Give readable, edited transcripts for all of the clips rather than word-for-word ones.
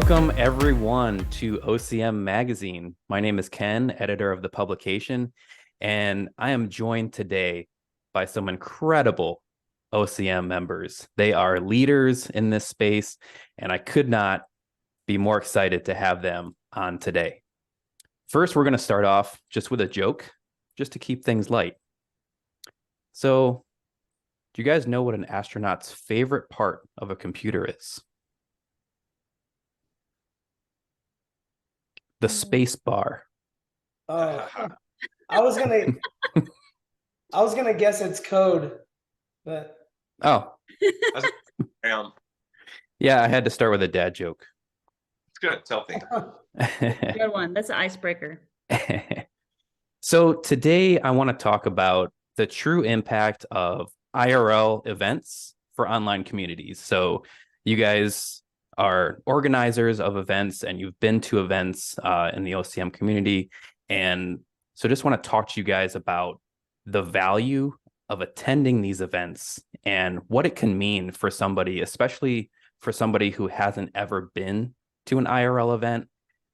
Welcome, everyone, to OCM Magazine. My name is Ken, editor of the publication, and I am joined today by some incredible OCM members. They are leaders in this space, and I could not be more excited to have them on today. First, we're going to start off just with a joke, just to keep things light. So, do you guys know what an astronaut's favorite part of a computer is? The space bar. Oh, I was gonna guess it's code, but Oh, yeah, I had to start with a dad joke. It's good. It's healthy. Good one. That's an icebreaker. So today I want to talk about the true impact of IRL events for online communities. So you guys are organizers of events and you've been to events in the OCM community. And so just want to talk to you guys about the value of attending these events and what it can mean for somebody, especially for somebody who hasn't ever been to an IRL event,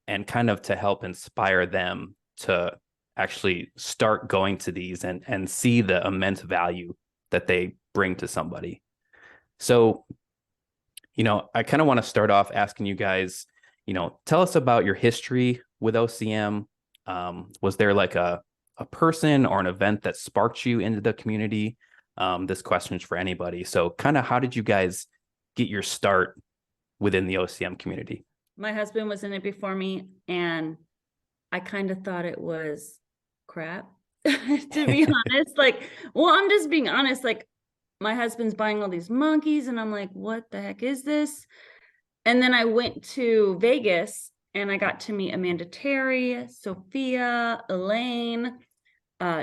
and kind of to help inspire them to actually start going to these and see the immense value that they bring to somebody. So, I kind of want to start off asking you guys, tell us about your history with OCM. Was there like a person or an event that sparked you into the community? This question is for anybody. So kind of how did you guys get your start within the OCM community? My husband was in it before me, and I kind of thought it was crap, to be honest. I'm just being honest. My husband's buying all these monkeys, and I'm like, what the heck is this? And then I went to Vegas, and I got to meet Amanda Terry, Sophia, Elaine,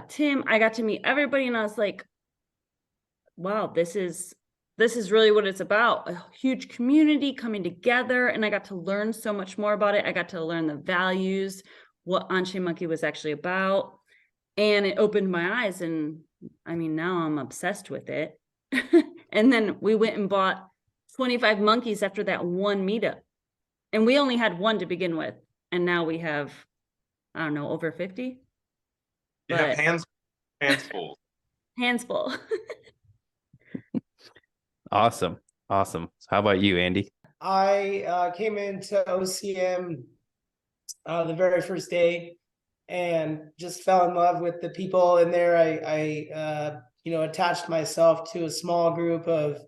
Tim. I got to meet everybody, and I was like, wow, this is really what it's about. A huge community coming together, and I got to learn so much more about it. I got to learn the values, what OnChainMonkey was actually about, and it opened my eyes. And I mean, now I'm obsessed with it. And then we went and bought 25 monkeys after that one meetup, and we only had one to begin with, and now we have, I don't know, over 50. You have hands full. Hands full. Awesome. So how about you, Andy? I came into OCM the very first day and just fell in love with the people in there. I attached myself to a small group of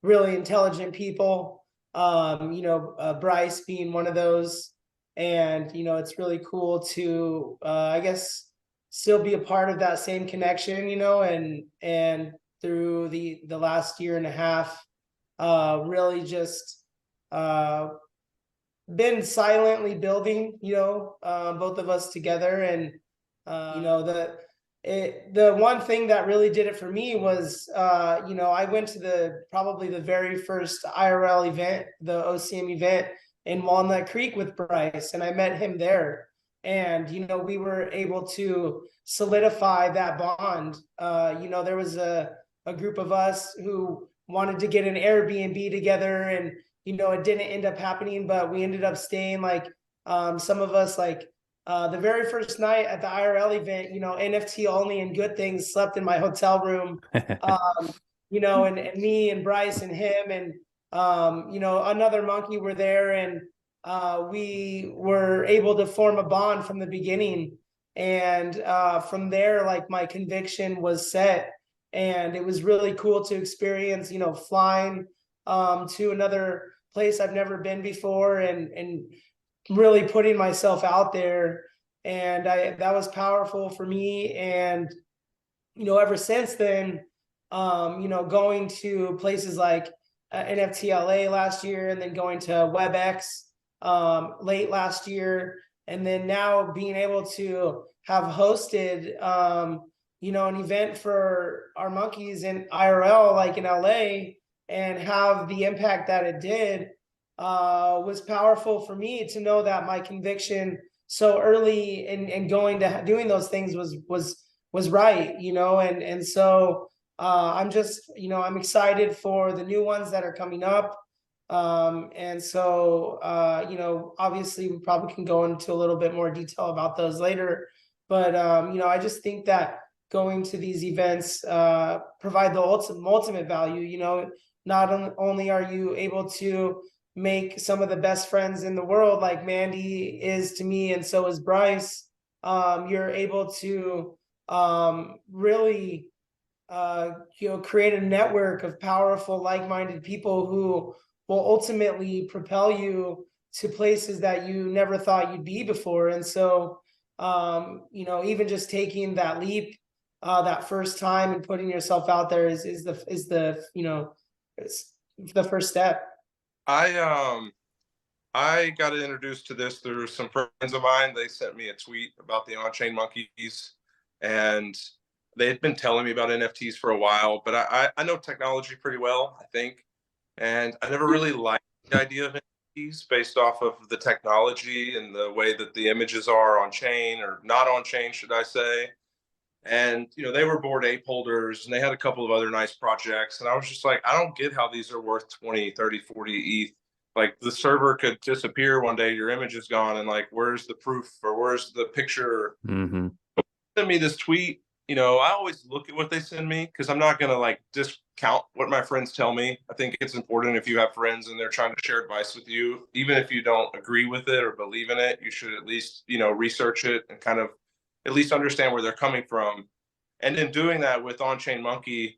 really intelligent people. Bryce being one of those, and it's really cool to I guess still be a part of that same connection, and through the last year and a half, really just been silently building, both of us together. And the one thing that really did it for me was, I went to probably the very first IRL event, the OCM event in Walnut Creek with Bryce, and I met him there. And, we were able to solidify that bond. There was a group of us who wanted to get an Airbnb together, and, it didn't end up happening, but we ended up staying some of us the very first night at the IRL event, NFT only and good things, slept in my hotel room, and me and Bryce and him and, another monkey were there, and we were able to form a bond from the beginning. And from there, my conviction was set, and it was really cool to experience, flying to another place I've never been before, and really putting myself out there. And that was powerful for me. And ever since then, going to places like NFT LA last year, and then going to WebX late last year, and then now being able to have hosted an event for our monkeys in IRL, in LA, and have the impact that it did, was powerful for me to know that my conviction so early in going to doing those things was right, and so I'm just, I'm excited for the new ones that are coming up. And so, you know, obviously we probably can go into a little bit more detail about those later. But, you know, I just think that going to these events provide the ultimate value. You know, not only are you able to make some of the best friends in the world, like Mandy is to me, and so is Bryce, you're able to really you know, create a network of powerful, like-minded people who will ultimately propel you to places that you never thought you'd be before. And so, you know, even just taking that leap, that first time and putting yourself out there is the you know, it's the first step. I got introduced to this through some friends of mine. They sent me a tweet about the OnChainMonkeys, and they had been telling me about NFTs for a while, but I know technology pretty well, I think. And I never really liked the idea of NFTs based off of the technology and the way that the images are on chain, or not on chain, should I say. And, you know, they were Bored Ape holders, and they had a couple of other nice projects. And I was just like, I don't get how these are worth 20, 30, 40 ETH. Like, the server could disappear one day, your image is gone, and like, where's the proof, or where's the picture? Mm-hmm. Send me this tweet. You know, I always look at what they send me, because I'm not going to like discount what my friends tell me. I think it's important, if you have friends and they're trying to share advice with you, even if you don't agree with it or believe in it, you should at least, you know, research it and kind of at least understand where they're coming from. And in doing that with OnChainMonkey,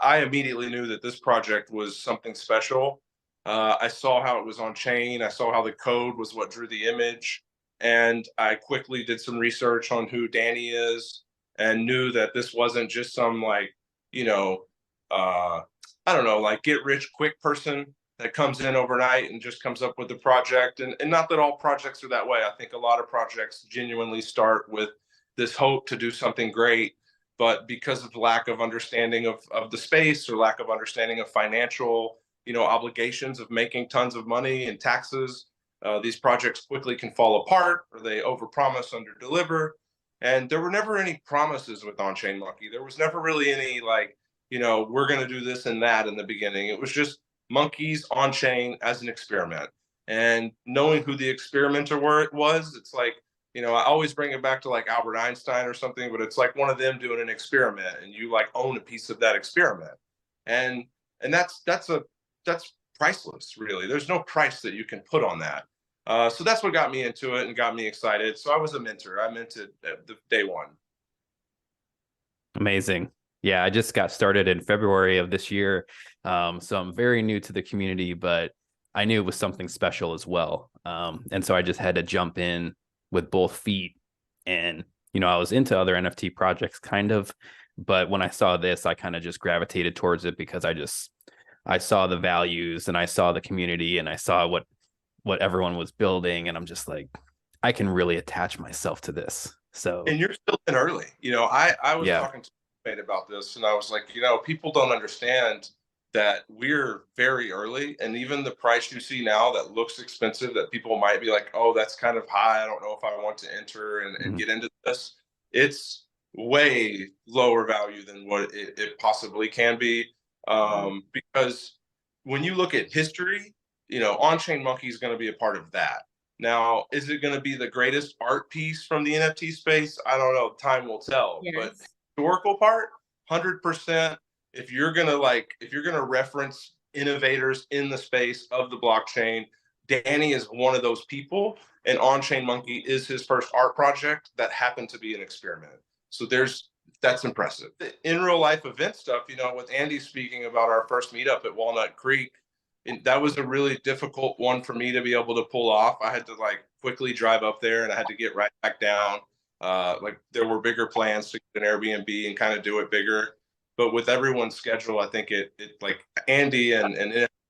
I immediately knew that this project was something special. I saw how it was on chain. I saw how the code was what drew the image. And I quickly did some research on who Danny is, and knew that this wasn't just some, like, you know, I don't know, like get rich quick person that comes in overnight and just comes up with the project. And not that all projects are that way. I think a lot of projects genuinely start with this hope to do something great, but because of lack of understanding of the space, or lack of understanding of financial, you know, obligations of making tons of money and taxes, these projects quickly can fall apart, or they overpromise, underdeliver. And there were never any promises with OnChainMonkey. There was never really any, like, you know, we're going to do this and that in the beginning. It was just monkeys on chain as an experiment. And knowing who the experimenter was, it's like, you know, I always bring it back to like Albert Einstein or something, but it's like one of them doing an experiment, and you like own a piece of that experiment. And that's priceless, really. There's no price that you can put on that. So that's what got me into it and got me excited. So I was a mentor. I mentored at the day one. Amazing. Yeah, I just got started in February of this year. So I'm very new to the community, but I knew it was something special as well. And so I just had to jump in with both feet. And, you know, I was into other NFT projects kind of, but when I saw this, I kind of just gravitated towards it, because I saw the values, and I saw the community, and I saw what everyone was building. And I'm just like, I can really attach myself to this. So, and you're still in early. You know, I was talking to a mate about this, and I was like, you know, people don't understand that we're very early, and even the price you see now that looks expensive, that people might be like, oh, that's kind of high, I don't know if I want to enter and get into this. It's way lower value than what it possibly can be, because when you look at history, you know, OnChainMonkey is going to be a part of that. Now, is it going to be the greatest art piece from the NFT space? I don't know. Time will tell. Yes. But historical part, 100%. If you're gonna reference innovators in the space of the blockchain, Danny is one of those people, and OnChainMonkey is his first art project that happened to be an experiment. So that's impressive. The in real life event stuff, you know, with Andy speaking about our first meetup at Walnut Creek, that was a really difficult one for me to be able to pull off. I had to like quickly drive up there, and I had to get right back down. Like, there were bigger plans to get an Airbnb and kind of do it bigger. But with everyone's schedule, I think it like Andy and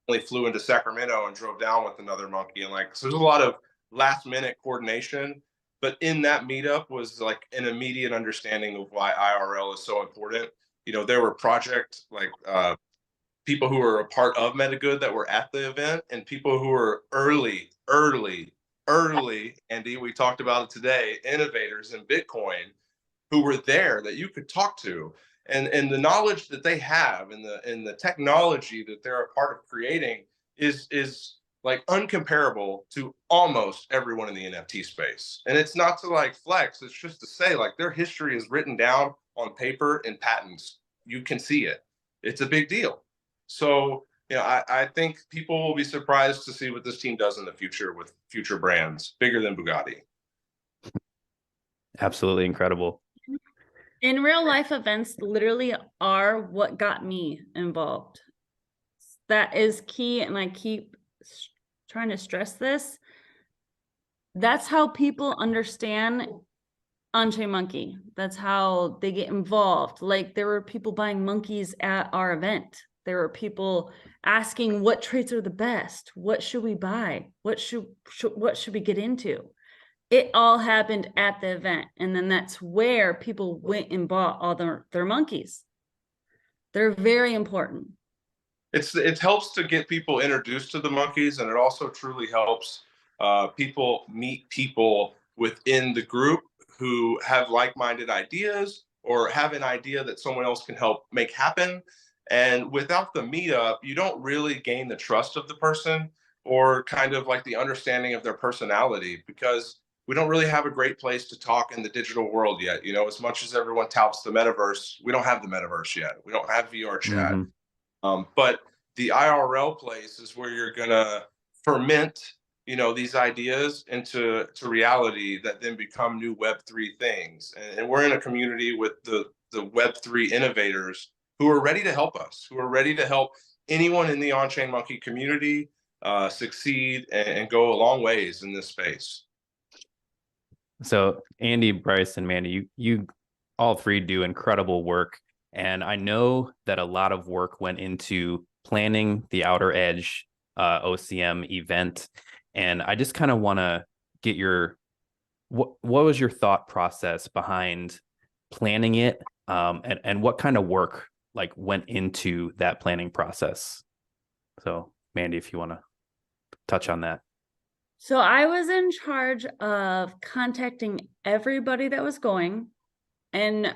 only flew into Sacramento and drove down with another monkey. And like, so there's a lot of last minute coordination. But in that meetup was like an immediate understanding of why IRL is so important. You know, there were project like people who were a part of MetaGood that were at the event, and people who were early, Andy, we talked about it today, innovators in Bitcoin who were there that you could talk to. And the knowledge that they have, and the technology that they're a part of creating is like uncomparable to almost everyone in the NFT space. And it's not to like flex, it's just to say like their history is written down on paper and patents. You can see it. It's a big deal. So, you know, I think people will be surprised to see what this team does in the future with future brands bigger than Bugatti. Absolutely incredible. In real life, events literally are what got me involved. That is key, and I keep trying to stress this. That's how people understand OnChainMonkey. That's how they get involved. Like, there were people buying monkeys at our event. There were people asking what traits are the best. What should we buy? What should we get into? It all happened at the event. And then that's where people went and bought all their monkeys. They're very important. It helps to get people introduced to the monkeys, and it also truly helps people meet people within the group who have like-minded ideas or have an idea that someone else can help make happen. And without the meetup, you don't really gain the trust of the person or kind of like the understanding of their personality, because we don't really have a great place to talk in the digital world yet. You know, as much as everyone touts the metaverse, we don't have the metaverse yet. We don't have VR chat. Mm-hmm. But the IRL place is where you're gonna ferment, you know, these ideas into reality that then become new Web3 things. And we're in a community with the Web3 innovators who are ready to help us, who are ready to help anyone in the OnChainMonkey community succeed and go a long ways in this space. So Andy, Bryce, and Mandy, you all three do incredible work. And I know that a lot of work went into planning the Outer Edge OCM event. And I just kind of want to get what was your thought process behind planning it, and what kind of work like went into that planning process? So Mandy, if you want to touch on that. So I was in charge of contacting everybody that was going and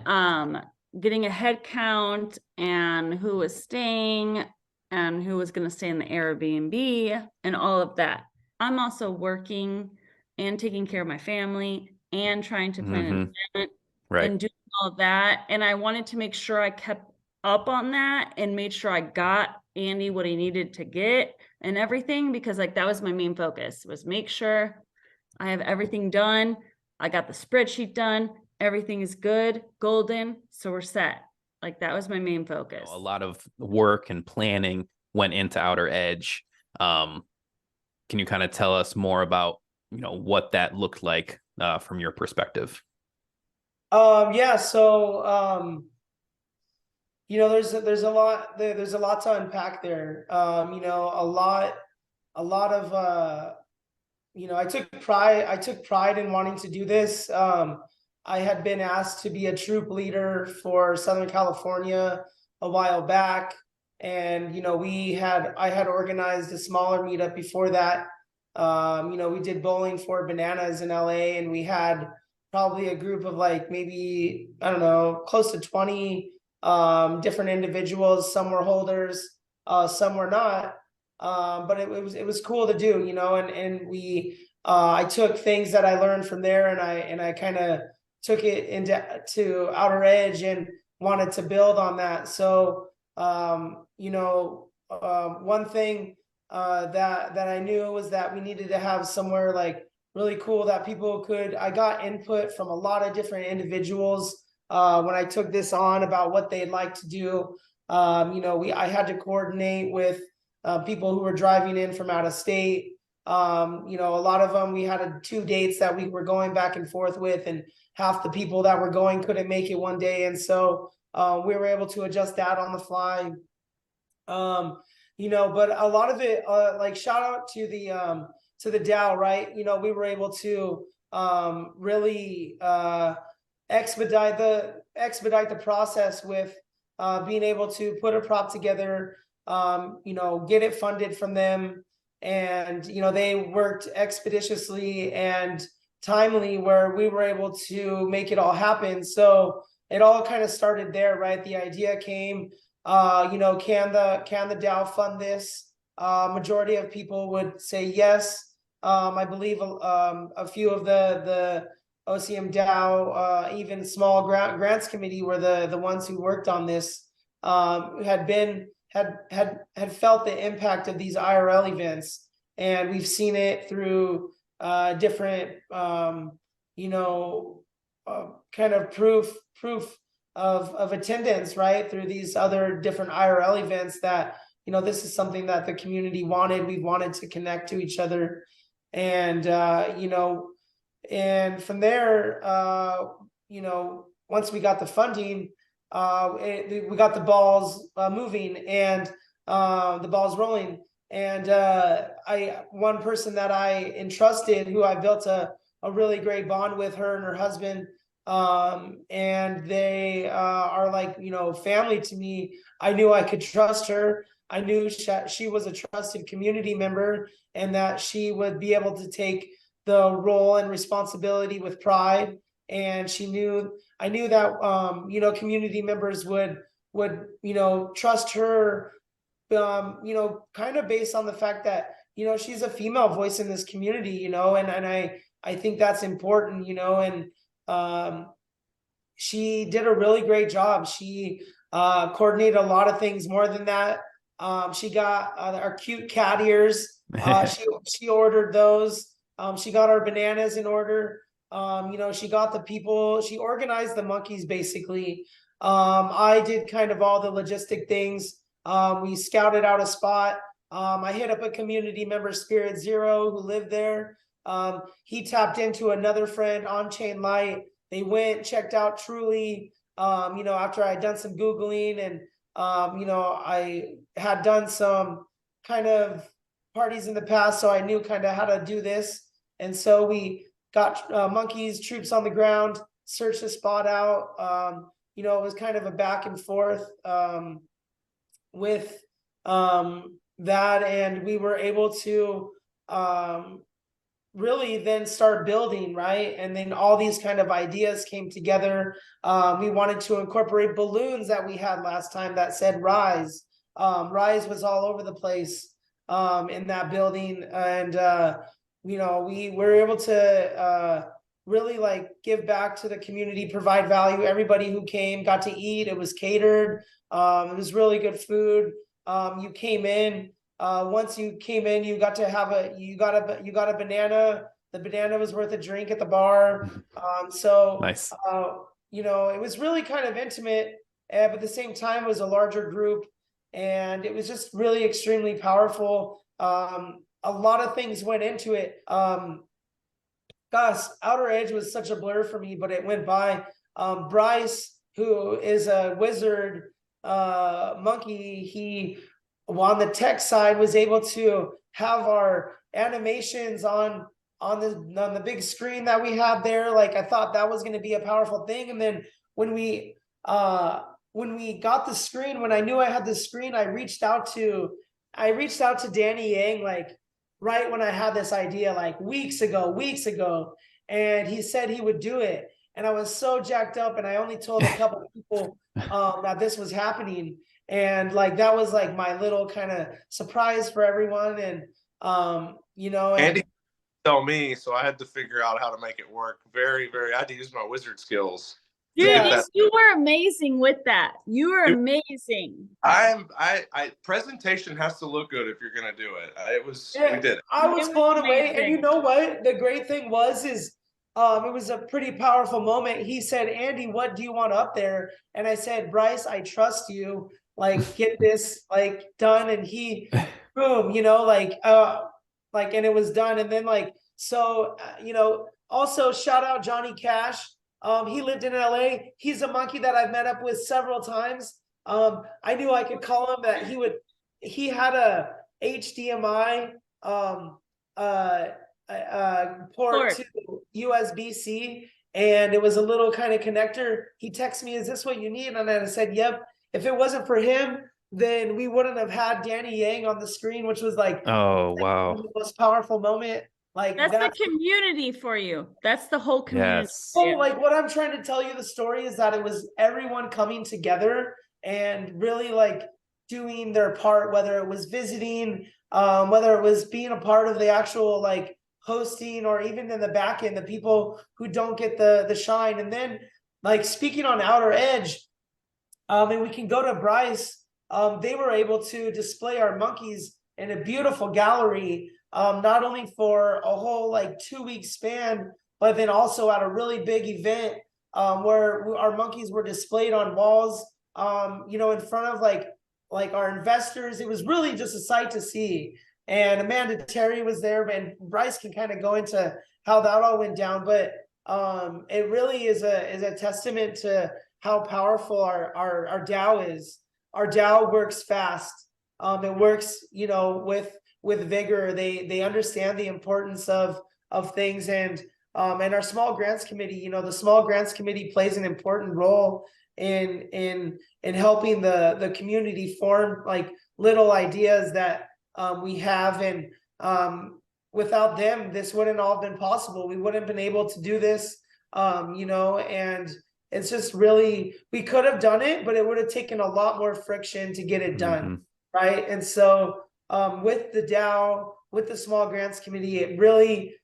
getting a head count and who was staying and who was going to stay in the Airbnb and all of that. I'm also working and taking care of my family and trying to plan an event and doing all of that. And I wanted to make sure I kept up on that and made sure I got Andy what he needed to get and everything, because like that was my main focus, was make sure I have everything done. I got the spreadsheet done. Everything is good, golden, so we're set. Like that was my main focus. A lot of work and planning went into Outer Edge. Can you kind of tell us more about, you know, what that looked like from your perspective? Yeah. So, you know, there's a lot to unpack there. You know, a lot of, you know, I took pride in wanting to do this. I had been asked to be a troop leader for Southern California a while back. And, you know, I had organized a smaller meetup before that. You know, we did Bowling for Bananas in LA, and we had probably a group of like maybe, I don't know, close to 20 different individuals. Some were holders, some were not. But it was cool to do, you know, and I took things that I learned from there, and I kind of took it to Outer Edge and wanted to build on that. So, you know, one thing that I knew was that we needed to have somewhere like really cool that people could. I got input from a lot of different individuals when I took this on about what they'd like to do. You know, I had to coordinate with people who were driving in from out of state. You know, a lot of them, we had 2 dates that we were going back and forth with, and half the people that were going couldn't make it one day. And so we were able to adjust that on the fly. You know, but a lot of it, like shout out to the DAO, right? You know, we were able to really expedite the process with being able to put a prop together, you know, get it funded from them. And, you know, they worked expeditiously and timely where we were able to make it all happen. So it all kind of started there, right? The idea came, you know, can the DAO fund this? Majority of people would say yes. I believe a few of the OCM DAO, even small grants committee, were the ones who worked on this. Had felt the impact of these IRL events, and we've seen it through different kind of proof of attendance, right, through these other different IRL events, that this is something that the community wanted. We wanted to connect to each other, and and from there, once we got the funding, we got the balls moving, and the balls rolling. And one person that I entrusted, who I built a really great bond with, her and her husband, and they are like family to me. I knew I could trust her. I knew she was a trusted community member, and that she would be able to take the role and responsibility with pride. And I knew that community members would trust her, kind of based on the fact that she's a female voice in this community, and I think that's important, and she did a really great job. She coordinated a lot of things more than that. She got our cute cat ears. She ordered those. She got our bananas in order. She got the people. She organized the monkeys, basically. I did kind of all the logistic things. We scouted out a spot. I hit up a community member, Spirit Zero, who lived there. He tapped into another friend, On-Chain Light. They went, checked out Truly, after I had done some Googling, and, I had done some kind of parties in the past, so I knew kind of how to do this. And so we got monkeys, troops on the ground, searched the spot out. It was kind of a back and forth with that, and we were able to really then start building, right? And then all these kind of ideas came together. We wanted to incorporate balloons that we had last time that said Rise. Rise was all over the place in that building, and we were able to really give back to the community, provide value. Everybody who came got to eat. It was catered. It was really good food. You came in. Once you came in, you got to have you got a banana. The banana was worth a drink at the bar. So Nice. it was really kind of intimate, but at the same time, it was a larger group, and it was just really extremely powerful. A lot of things went into it. Gosh, Outer Edge was such a blur for me, but it went by. Bryce, who is a wizard monkey, he, on the tech side, was able to have our animations on the big screen that we had there. I thought that was going to be a powerful thing. And then when we got the screen, when I knew I had the screen, I reached out to Danny Yang, right when I had this idea, weeks ago, and he said he would do it. And I was so jacked up, and I only told a couple of people that this was happening. And that was my little kind of surprise for everyone. And Andy tell me, so I had to figure out how to make it work. Very, very, I had to use my wizard skills. Dude, you were amazing with that. You were amazing. Presentation has to look good if you're gonna do it. We did it. I was blown away. And you know what? The great thing is it was a pretty powerful moment. He said, Andy, what do you want up there? And I said, Bryce, I trust you. Get this done. And he, boom, and it was done. And then also shout out Johnny Cash. He lived in LA. He's a monkey that I've met up with several times. I knew I could call him that. He had a HDMI port to USB-C, and it was a little kind of connector. He texted me, is this what you need? And I said, yep. If it wasn't for him, then we wouldn't have had Danny Yang on the screen, which was oh wow, the most powerful moment. That's the community for you. That's the whole community. Yes. So what I'm trying to tell you, the story is that it was everyone coming together and really doing their part, whether it was visiting, whether it was being a part of the actual like hosting, or even in the back end, the people who don't get the shine. And then like speaking on Outer Edge, and we can go to Bryce, they were able to display our monkeys in a beautiful gallery, not only for a whole like 2-week span, but then also at a really big event, where our monkeys were displayed on walls, in front of like our investors. It was really just a sight to see. And Amanda Terry was there, and Bryce can kind of go into how that all went down. But it really is a testament to how powerful our DAO is. Our DAO works fast. It works, with vigor. They understand the importance of things, and our small grants committee. The small grants committee plays an important role in helping the community form like little ideas that we have, and without them, this wouldn't all have been possible. We wouldn't have been able to do this, and it's just really, we could have done it, but it would have taken a lot more friction to get it done, right? And so with the DAO, with the small grants committee, it really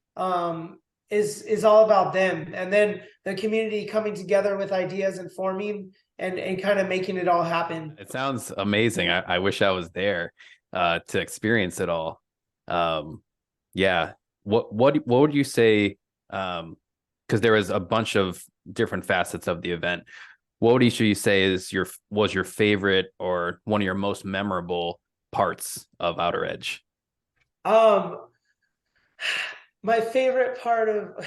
is all about them, and then the community coming together with ideas and forming and kind of making it all happen. It sounds amazing. I wish I was there to experience it all. Yeah. What would you say? Because there was a bunch of different facets of the event. What would each of you say was your favorite or one of your most memorable parts of Outer Edge? My favorite part of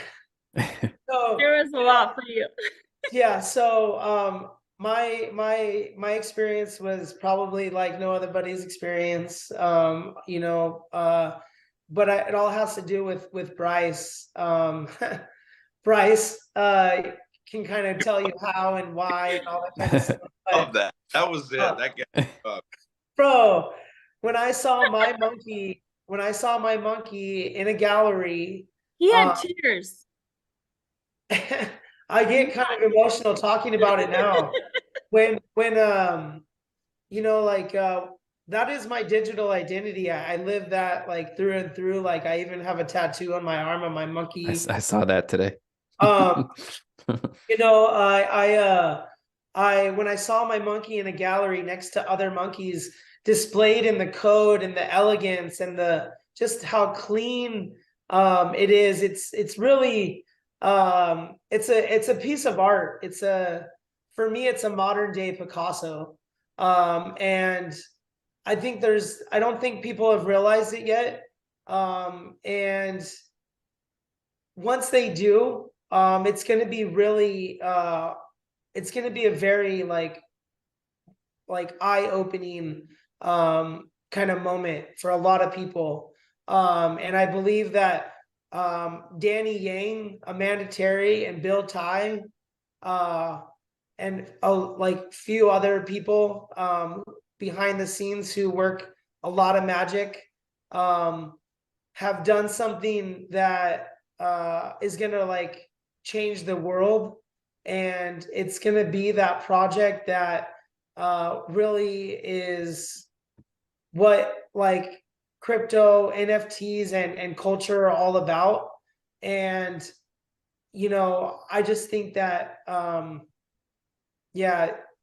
There was a lot for you. Yeah, so my experience was probably like no other buddy's experience. But it all has to do with Bryce. Bryce can kind of tell you how and why and all that kind of stuff. Love that. That was it. That guy. Bro, when I saw my monkey in a gallery, He had tears. I get kind of emotional talking about it now. when that is my digital identity. I live that like through and through. Like I even have a tattoo on my arm of my monkey. I saw that today. When I saw my monkey in a gallery next to other monkeys displayed in the code and the elegance and the just how clean it is, it's really it's a piece of art. For me it's a modern day Picasso, and I don't think people have realized it yet, and once they do, it's going to be really it's going to be a very like eye-opening kind of moment for a lot of people, and I believe that Danny Yang, Amanda Terry, and Bill Tai, and like few other people behind the scenes who work a lot of magic, have done something that is gonna like change the world, and it's gonna be that project that really is what like crypto, NFTs, and culture are all about. And I just think that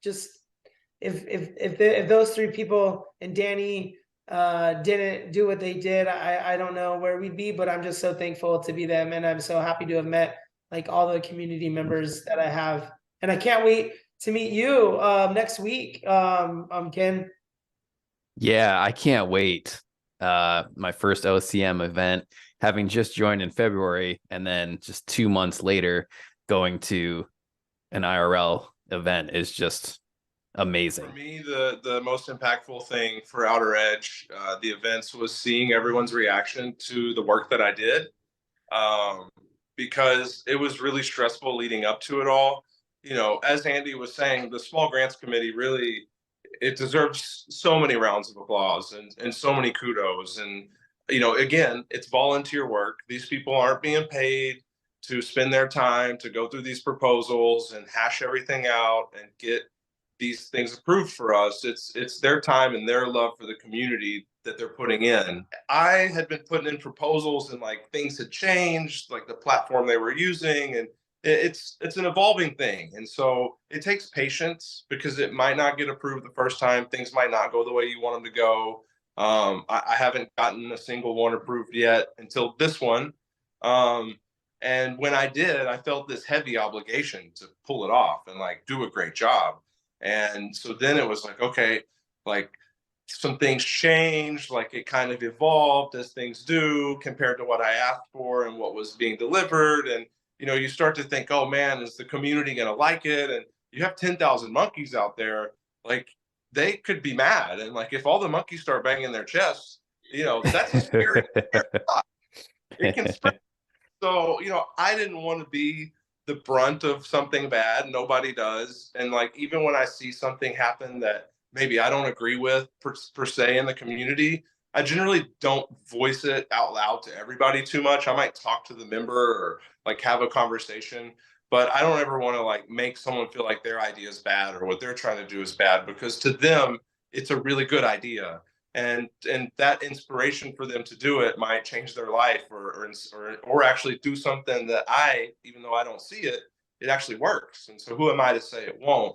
just if those three people and Danny didn't do what they did, I don't know where we'd be. But I'm just so thankful to be them, and I'm so happy to have met like all the community members that I have, and I can't wait to meet you next week, Ken. Yeah, I can't wait. My first OCM event, having just joined in February, and then just 2 months later going to an IRL event is just amazing. For me, the most impactful thing for Outer Edge, the events, was seeing everyone's reaction to the work that I did, because it was really stressful leading up to it all. As Andy was saying, the Small Grants Committee really, it deserves so many rounds of applause and so many kudos. And, again, it's volunteer work. These people aren't being paid to spend their time to go through these proposals and hash everything out and get these things approved for us. It's their time and their love for the community that they're putting in. I had been putting in proposals and like things had changed, like the platform they were using, and it's an evolving thing. And so it takes patience because it might not get approved the first time. Things might not go the way you want them to go. I haven't gotten a single one approved yet until this one. And when I did, I felt this heavy obligation to pull it off and like do a great job. And so then it was like, okay, like some things changed, like it kind of evolved as things do compared to what I asked for and what was being delivered. And, you know, you start to think, oh man, is the community going to like it? And you have 10,000 monkeys out there, like they could be mad. And like, if all the monkeys start banging their chests, you know, that's a scary thought. It can spread. So, you know, I didn't want to be the brunt of something bad. Nobody does. And like, even when I see something happen that maybe I don't agree with per se in the community, I generally don't voice it out loud to everybody too much. I might talk to the member or like have a conversation, but I don't ever want to like make someone feel like their idea is bad or what they're trying to do is bad, because to them, it's a really good idea. And that inspiration for them to do it might change their life or actually do something that even though I don't see it, it actually works. And so who am I to say it won't?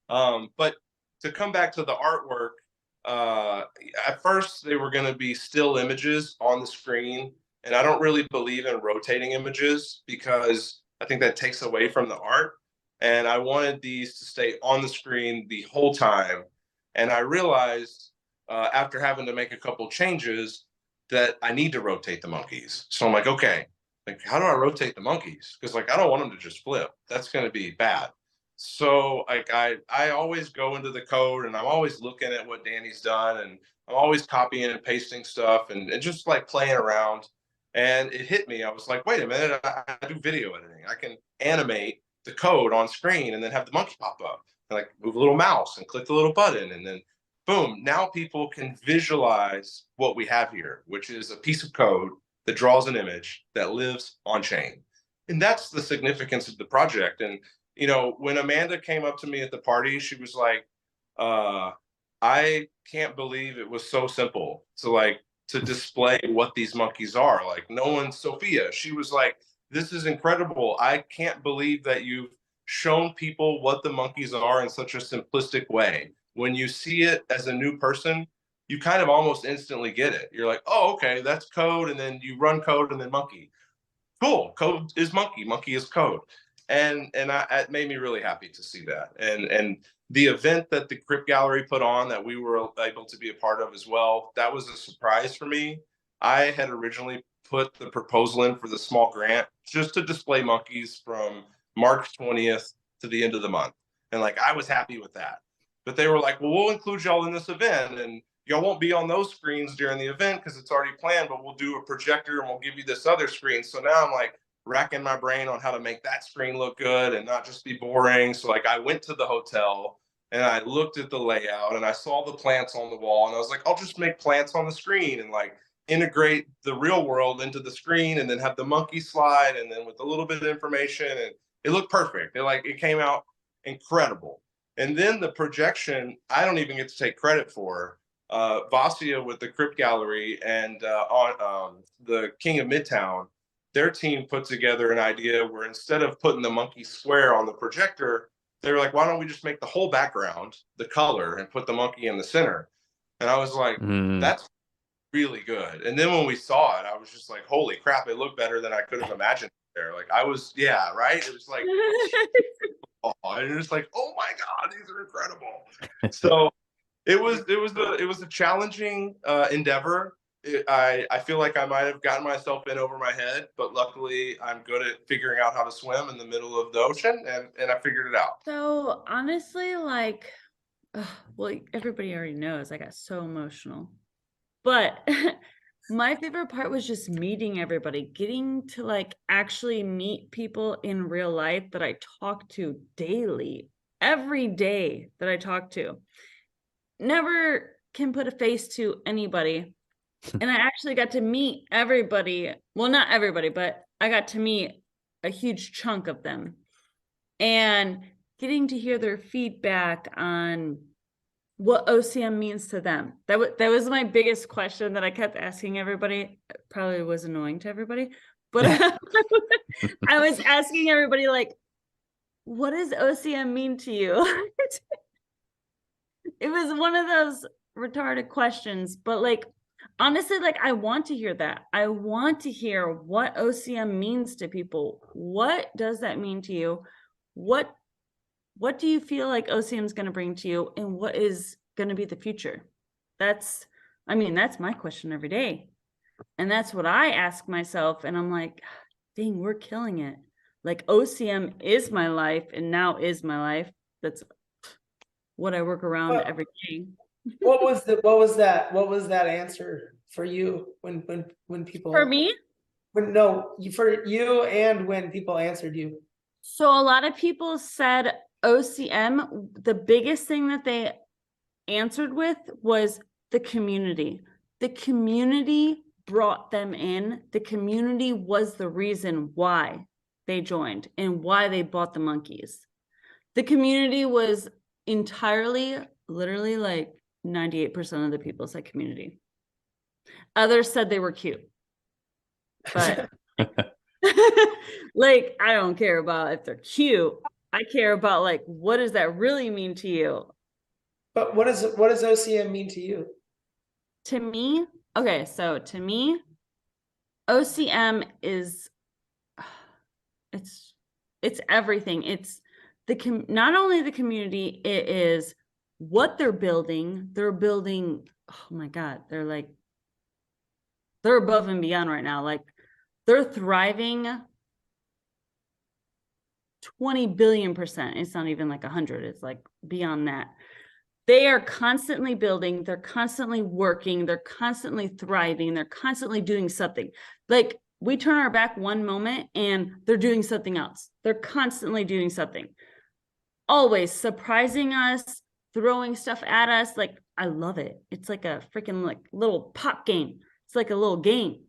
But to come back to the artwork, at first they were going to be still images on the screen. And I don't really believe in rotating images because I think that takes away from the art. And I wanted these to stay on the screen the whole time. And I realized after having to make a couple changes that I need to rotate the monkeys. So I'm like, okay, like how do I rotate the monkeys? Because like I don't want them to just flip. That's going to be bad. So like I always go into the code and I'm always looking at what Danny's done and I'm always copying and pasting stuff and just like playing around. And it hit me. I was like, wait a minute, I do video editing. I can animate the code on screen and then have the monkey pop up and like move a little mouse and click the little button and then boom, now people can visualize what we have here, which is a piece of code that draws an image that lives on chain. And that's the significance of the project. And, you know, when Amanda came up to me at the party, she was like, I can't believe it was so simple to display what these monkeys are. Like no one, Sophia, she was like, this is incredible. I can't believe that you've shown people what the monkeys are in such a simplistic way. When you see it as a new person, you kind of almost instantly get it. You're like, oh, okay, that's code. And then you run code and then monkey. Cool. Code is monkey. Monkey is code. And it made me really happy to see that. And the event that the Crypt Gallery put on that we were able to be a part of as well, that was a surprise for me. I had originally put the proposal in for the small grant just to display monkeys from March 20th to the end of the month. And like, I was happy with that. But they were like, well, we'll include y'all in this event and y'all won't be on those screens during the event because it's already planned, but we'll do a projector and we'll give you this other screen. So now I'm like racking my brain on how to make that screen look good and not just be boring. So like I went to the hotel and I looked at the layout and I saw the plants on the wall and I was like, I'll just make plants on the screen and like integrate the real world into the screen and then have the monkey slide and then with a little bit of information, and it looked perfect. It came out incredible. And then the projection, I don't even get to take credit for. Vasia with the Crypt Gallery and on the King of Midtown, their team put together an idea where instead of putting the monkey square on the projector, they were like, why don't we just make the whole background the color and put the monkey in the center? And I was like, that's really good. And then when we saw it, I was just like, holy crap, it looked better than I could have imagined there. Like I was, yeah, right? It was like, and it's like, oh my God, these are incredible. So it was a challenging endeavor. I feel like I might have gotten myself in over my head, but luckily I'm good at figuring out how to swim in the middle of the ocean, and I figured it out. So honestly, like, well, everybody already knows I got so emotional, but my favorite part was just meeting everybody, getting to like actually meet people in real life that I talk to daily, every day that I talk to. Never can put a face to anybody. And I actually got to meet everybody. Well, not everybody, but I got to meet a huge chunk of them. And getting to hear their feedback on what OCM means to them. That was my biggest question that I kept asking everybody. It probably was annoying to everybody, but I was asking everybody, like, what does OCM mean to you? It was one of those retarded questions, but like, honestly, like, I want to hear that. I want to hear what OCM means to people. What does that mean to you? What do you feel like OCM is going to bring to you, and what is going to be the future? That's my question every day. And that's what I ask myself. And I'm like, dang, we're killing it. Like, OCM is my life, and now is my life. That's what I work around every day. What was that answer for you when people, For me? For you, and when people answered you? So a lot of people said OCM, the biggest thing that they answered with was the community. The community brought them in. The community was the reason why they joined and why they bought the monkeys. The community was entirely, literally, like 98% of the people said community. Others said they were cute. But like, I don't care about if they're cute. I care about, like, what does that really mean to you? But what does OCM mean to you? To me, okay, so to me, OCM is it's everything. It's not only the community, it is what they're building. They're building, oh my God, they're above and beyond right now. Like, they're thriving 20 billion%. It's not even like 100. It's like beyond that. They are constantly building. They're constantly working. They're constantly thriving. They're constantly doing something. Like, we turn our back one moment and they're doing something else. They're constantly doing something. Always surprising us, throwing stuff at us. Like, I love it. It's like a freaking, like, little pop game. It's like a little game.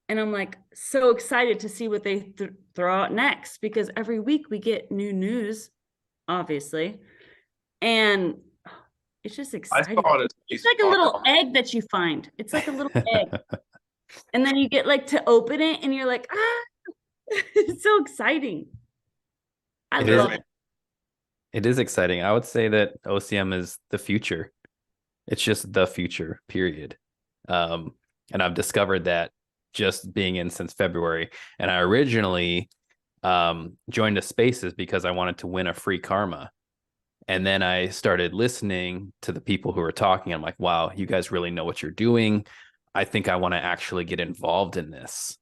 And I'm like so excited to see what they throw out next, because every week we get new news, obviously. And it's just exciting. It's like a little egg that you find. It's like a little egg. And then you get, like, to open it and you're like, it's so exciting. I love it. It is exciting. I would say that OCM is the future. It's just the future, period. And I've discovered that just being in since February. And I originally joined the spaces because I wanted to win a free karma. And then I started listening to the people who were talking. I'm like, wow, you guys really know what you're doing. I think I want to actually get involved in this.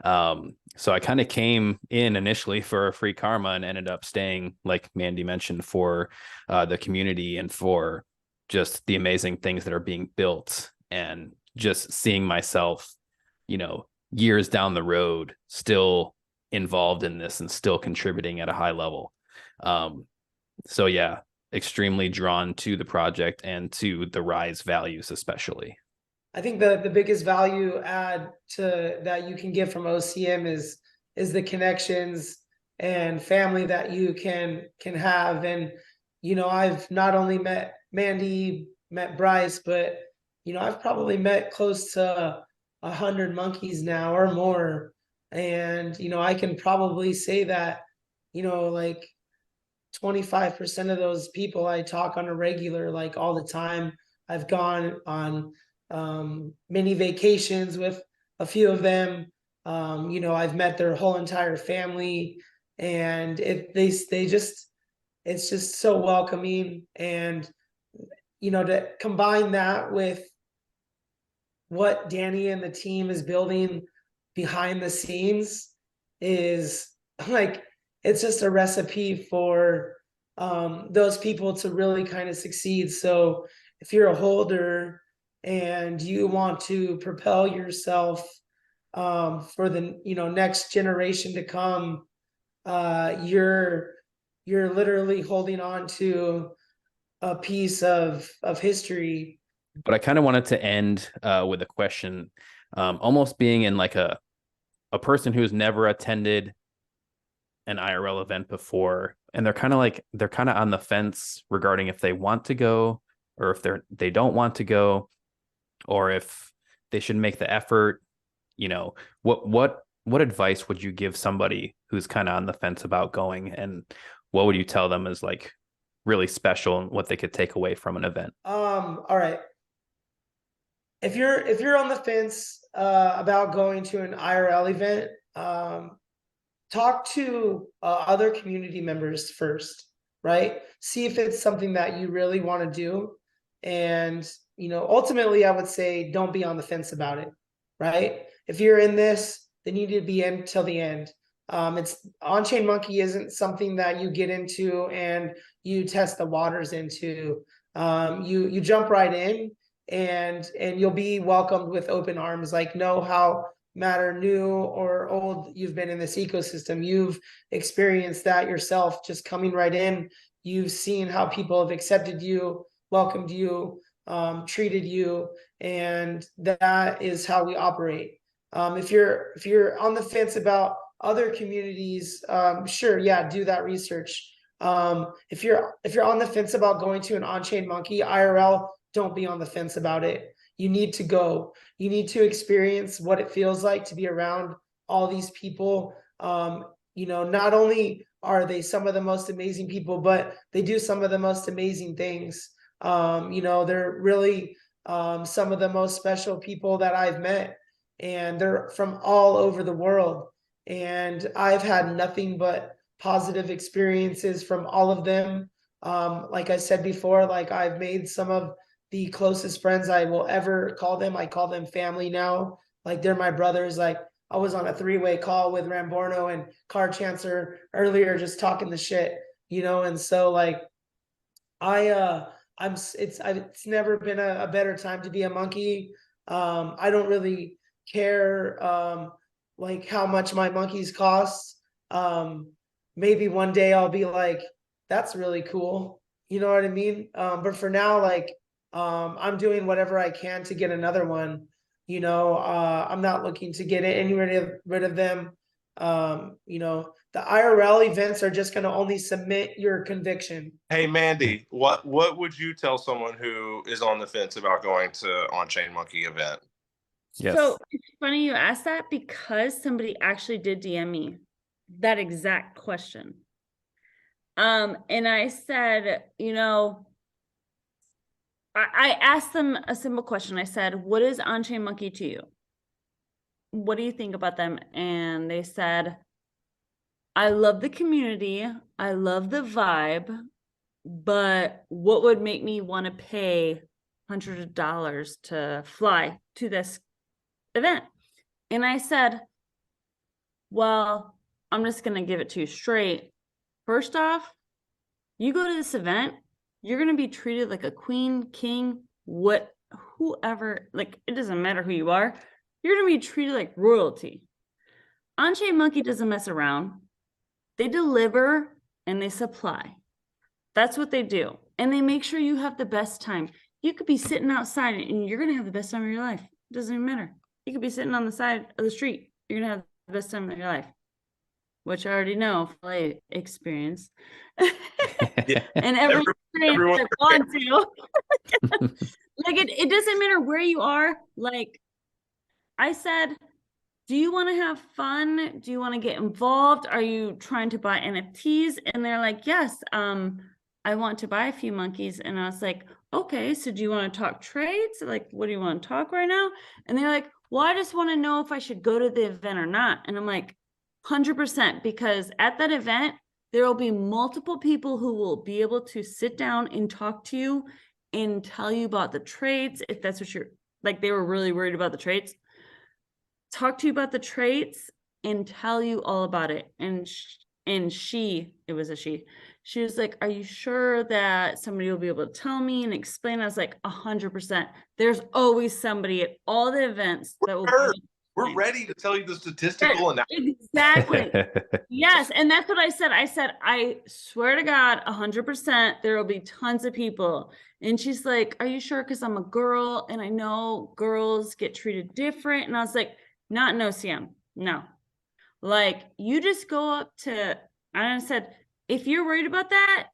So I kind of came in initially for a free karma and ended up staying, like Mandy mentioned, for the community and for just the amazing things that are being built, and just seeing myself, years down the road, still involved in this and still contributing at a high level. So yeah, extremely drawn to the project and to the Rise values, especially. I think the biggest value add that you can get from OCM is the connections and family that you can have. And I've not only met Mandy, met Bryce, but I've probably met close to 100 monkeys now or more. And I can probably say that like 25% of those people I talk on a regular, like all the time. I've gone on mini vacations with a few of them. I've met their whole entire family, and it's just so welcoming. And to combine that with what Danny and the team is building behind the scenes is like, it's just a recipe for those people to really kind of succeed. So if you're a holder and you want to propel yourself for the next generation to come, you're literally holding on to a piece of history. But I kind of wanted to end with a question, almost being in like a person who's never attended an IRL event before, and they're kind of on the fence regarding if they want to go or if they don't want to go, or if they should make the effort. You know, what advice would you give somebody who's kind of on the fence about going, and what would you tell them is like really special and what they could take away from an event? All right. If you're on the fence about going to an IRL event, talk to other community members first, right? See if it's something that you really want to do. And, you know, ultimately I would say don't be on the fence about it, right? If you're in this, then you need to be in till the end. It's OnChainMonkey isn't something that you get into and you test the waters into. You jump right in, and you'll be welcomed with open arms. Like, know how matter new or old you've been in this ecosystem. You've experienced that yourself, just coming right in. You've seen how people have accepted you, welcomed you, treated you, and that is how we operate. If you're on the fence about other communities, sure, yeah, do that research. If you're on the fence about going to an OnChainMonkey IRL, don't be on the fence about it. You need to go. You need to experience what it feels like to be around all these people. You know, not only are they some of the most amazing people, but they do some of the most amazing things. You know, they're really some of the most special people that I've met, and they're from all over the world. And I've had nothing but positive experiences from all of them. Like I said before, like I've made some of the closest friends I will ever call them. I call them family now. Like they're my brothers. Like I was on a 3-way call with Ramborno and Card Chancer earlier, just talking the shit, you know? And so like, it's never been a better time to be a monkey. I don't really care, like how much my monkeys cost. Maybe one day I'll be like, that's really cool. You know what I mean? But for now, like, I'm doing whatever I can to get another one. You know, I'm not looking to get any rid of them. You know, the IRL events are just going to only submit your conviction. Hey, Mandy, what would you tell someone who is on the fence about going to OnChainMonkey event? Yes. So it's funny you asked that, because somebody actually did DM me that exact question. And I said, you know, I asked them a simple question. I said, what is OnChainMonkey to you? What do you think about them? And they said, I love the community. I love the vibe, but what would make me want to pay hundreds of dollars to fly to this event? And I said, well, I'm just going to give it to you straight. First off, you go to this event, you're going to be treated like a queen, king, whoever, like, it doesn't matter who you are. You're going to be treated like royalty. OnChainMonkey doesn't mess around. They deliver and they supply. That's what they do. And they make sure you have the best time. You could be sitting outside and you're going to have the best time of your life. It doesn't even matter. You could be sitting on the side of the street. You're going to have the best time of your life, which I already know from my experience. Yeah. And every experience I've gone to. Like, it doesn't matter where you are. Like I said, do you want to have fun? Do you want to get involved? Are you trying to buy NFTs? And they're like, yes, I want to buy a few monkeys. And I was like, okay, so do you want to talk trades? Like, what do you want to talk right now? And they're like, well, I just want to know if I should go to the event or not. And I'm like, 100%, because at that event, there will be multiple people who will be able to sit down and talk to you and tell you about the trades. If that's what you're like, they were really worried about the trades. Talk to you about the traits and tell you all about it. And it was a she was like, are you sure that somebody will be able to tell me and explain? I was like, 100%. There's always somebody at all the events that will we're ready to tell you the statistical analysis. Exactly. Yes. And that's what I said. I said, I swear to God, 100%, there will be tons of people. And she's like, are you sure? Because I'm a girl and I know girls get treated different. And I was like, not in OCM. No. Like, you just go up to And I said, if you're worried about that,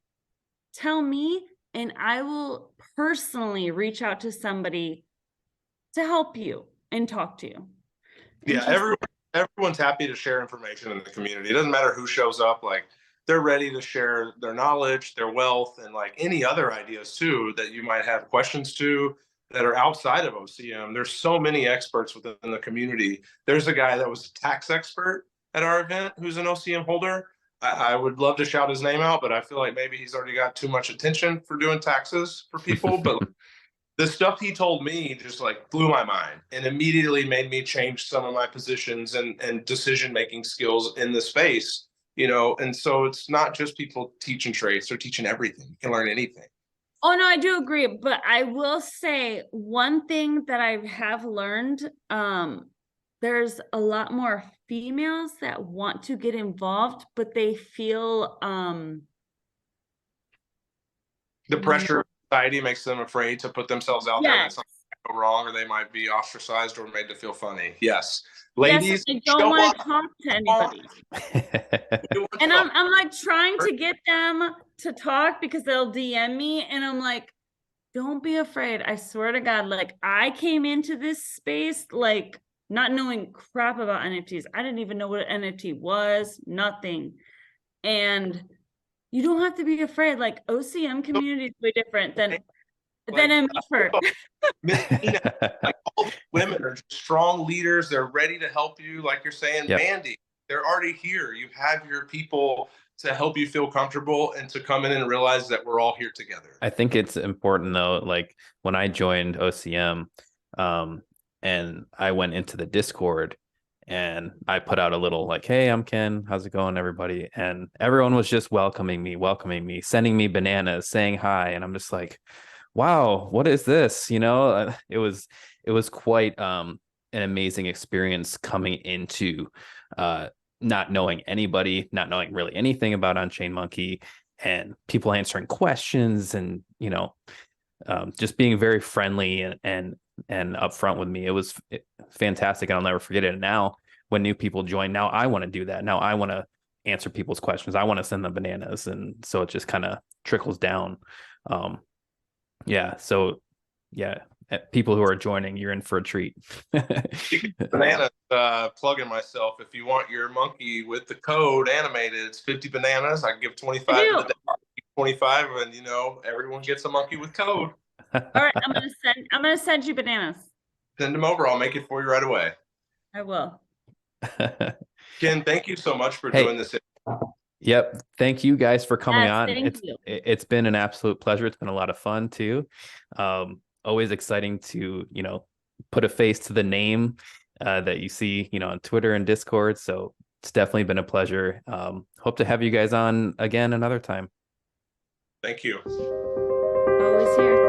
tell me, and I will personally reach out to somebody to help you and talk to you. And Yeah, everyone's happy to share information in the community. It doesn't matter who shows up. Like, they're ready to share their knowledge, their wealth, and like any other ideas too that you might have questions to that are outside of OCM. There's so many experts within the community. There's a guy that was a tax expert at our event who's an OCM holder. I would love to shout his name out, but I feel like maybe he's already got too much attention for doing taxes for people. But the stuff he told me just like blew my mind and immediately made me change some of my positions and decision-making skills in the space, and so it's not just people teaching trades, they're teaching everything. You can learn anything. Oh no, I do agree, but I will say one thing that I have learned, there's a lot more females that want to get involved, but they feel The pressure of society makes them afraid to put themselves out there. That something might go wrong, or they might be ostracized or made to feel funny. Yes, ladies, yes, I don't want to talk to anybody. And I'm like trying to get them to talk because they'll DM me, and I'm like, don't be afraid. I swear to God, like I came into this space like not knowing crap about NFTs. I didn't even know what an NFT was, nothing. And you don't have to be afraid. Like OCM community is way different than a Meefer. Like all the women are strong leaders. They're ready to help you. Like you're saying, Yep. Mandy, they're already here. You have your people to help you feel comfortable and to come in and realize that we're all here together. I think it's important though, like when I joined OCM, and I went into the Discord and I put out a little like, hey, I'm Ken, how's it going, everybody? And everyone was just welcoming me, sending me bananas, saying hi. And I'm just like, wow, what is this? It was quite an amazing experience coming into not knowing anybody, not knowing really anything about OnChainMonkey, and people answering questions and just being very friendly and upfront with me. It was fantastic, and I'll never forget it. And now when new people join, now I want to do that. Now I want to answer people's questions. I want to send them bananas, and so it just kind of trickles down. People who are joining, you're in for a treat. Bananas, plugging myself. If you want your monkey with the code animated, it's 50 bananas. I can give 25 to the day, 25, and everyone gets a monkey with code. All right, I'm gonna send you bananas. Send them over. I'll make it for you right away. I will. Ken, thank you so much for doing this. Yep. Thank you guys for coming on. Thank you. It's been an absolute pleasure. It's been a lot of fun too. Always exciting to, put a face to the name that you see, on Twitter and Discord. So it's definitely been a pleasure. Hope to have you guys on again another time. Thank you. Always here.